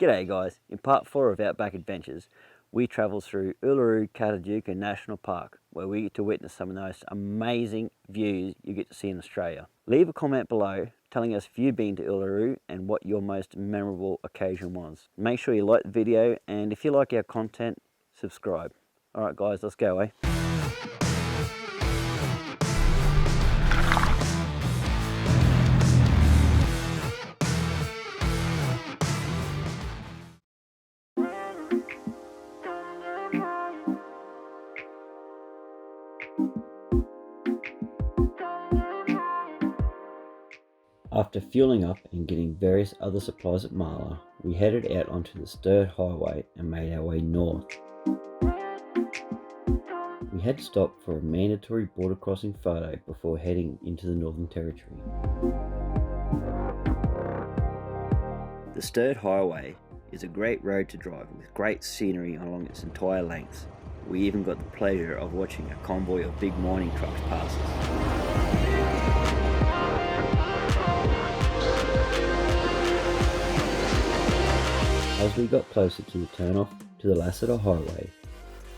G'day guys, in part 4 of Outback Adventures, we travel through Uluru-Kata Tjuta National Park, where we get to witness some of the most amazing views you get to see in Australia. Leave a comment below telling us if you've been to Uluru and what your most memorable occasion was. Make sure you like the video, and if you like our content, subscribe. Alright guys, let's go, eh? After fueling up and getting various other supplies at Marla, we headed out onto the Sturt Highway and made our way north. We had to stop for a mandatory border crossing photo before heading into the Northern Territory. The Sturt Highway is a great road to drive with great scenery along its entire length. We even got the pleasure of watching a convoy of big mining trucks pass us. As we got closer to the turn-off to the Lassiter Highway,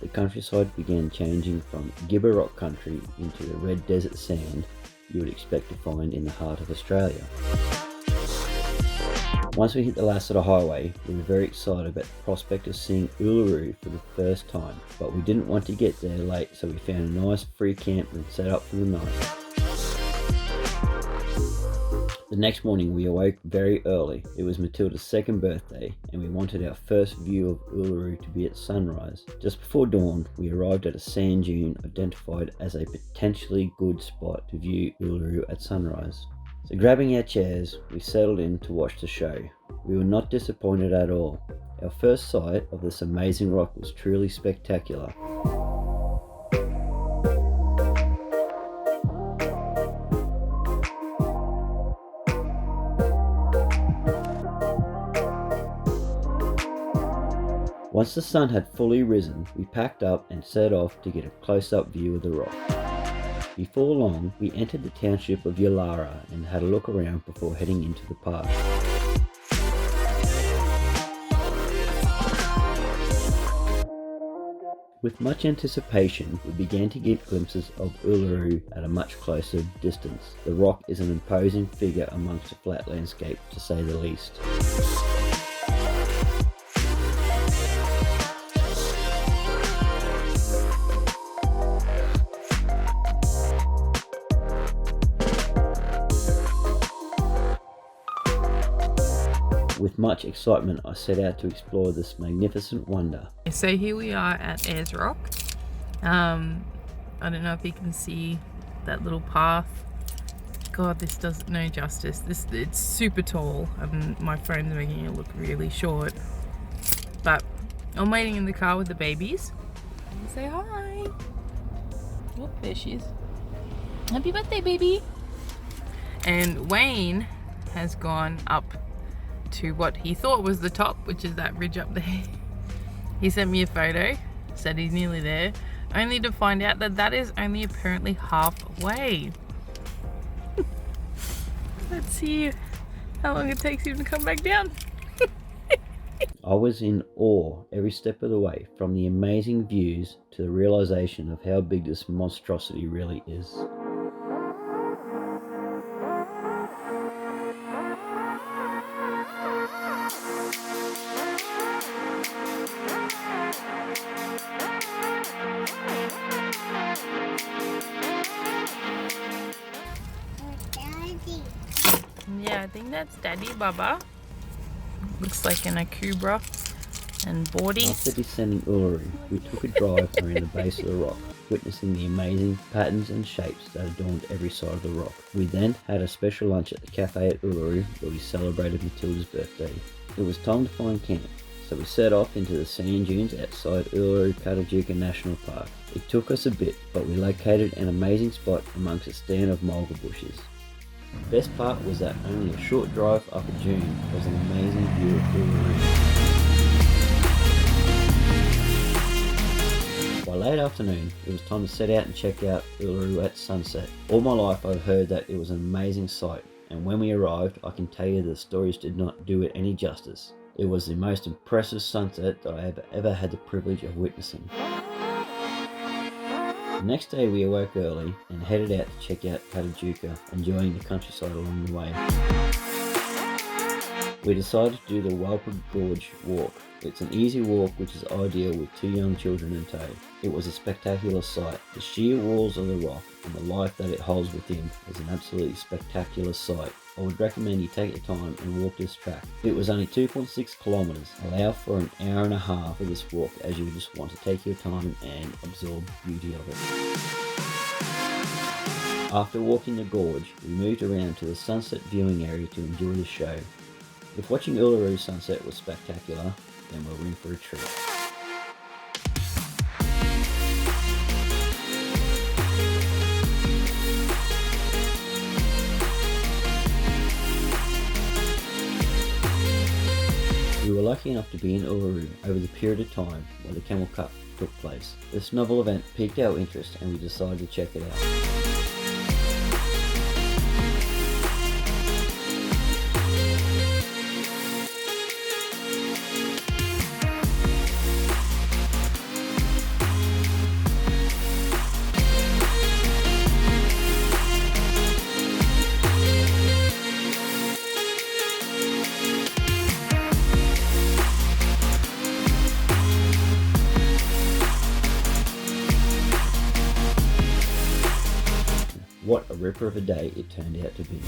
the countryside began changing from Gibber rock country into the red desert sand you would expect to find in the heart of Australia. Once we hit the Lassiter Highway, we were very excited about the prospect of seeing Uluru for the first time, but we didn't want to get there late, so we found a nice free camp and set up for the night. The next morning we awoke very early. It was Matilda's second birthday and we wanted our first view of Uluru to be at sunrise. Just before dawn we arrived at a sand dune identified as a potentially good spot to view Uluru at sunrise. So grabbing our chairs, we settled in to watch the show. We were not disappointed at all. Our first sight of this amazing rock was truly spectacular. Once the sun had fully risen, we packed up and set off to get a close-up view of the rock. Before long, we entered the township of Uluru and had a look around before heading into the park. With much anticipation, we began to get glimpses of Uluru at a much closer distance. The rock is an imposing figure amongst the flat landscape, to say the least. With much excitement, I set out to explore this magnificent wonder. So here we are at Ayres Rock. I don't know if you can see that little path. God, this does it no justice. It's super tall and my phone's making it look really short. But I'm waiting in the car with the babies. Say hi. Oh, there she is. Happy birthday, baby. And Wayne has gone up to what he thought was the top, which is that ridge up there. He sent me a photo, said he's nearly there, only to find out that that is only apparently halfway. Let's see how long it takes him to come back down. I was in awe every step of the way, from the amazing views to the realization of how big this monstrosity really is. Yeah, I think that's Daddy Baba. Looks like an akubra and boardy. After descending Uluru, we took a drive around the base of the rock, witnessing the amazing patterns and shapes that adorned every side of the rock. We then had a special lunch at the cafe at Uluru where we celebrated Matilda's birthday. It was time to find camp, so we set off into the sand dunes outside Uluru-Kata Tjuta National Park. It took us a bit, but we located an amazing spot amongst a stand of mulga bushes. The best part was that only a short drive up a dune was an amazing view of Uluru. By late afternoon, it was time to set out and check out Uluru at sunset. All my life I've heard that it was an amazing sight, and when we arrived, I can tell you the stories did not do it any justice. It was the most impressive sunset that I have ever had the privilege of witnessing. The next day we awoke early and headed out to check out Kata Tjuta, enjoying the countryside along the way. We decided to do the Walpa Gorge walk. It's an easy walk which is ideal with 2 young children in tow. It was a spectacular sight. The sheer walls of the rock and the life that it holds within is an absolutely spectacular sight. I would recommend you take your time and walk this track. It was only 2.6 kilometers. Allow for an hour and a half of this walk as you just want to take your time and absorb the beauty of it. After walking the gorge, we moved around to the sunset viewing area to enjoy the show. If watching Uluru sunset was spectacular, then we're in for a treat. We were lucky enough to be in Uluru over the period of time where the Camel Cup took place. This novel event piqued our interest and we decided to check it out. What a ripper of a day it turned out to be.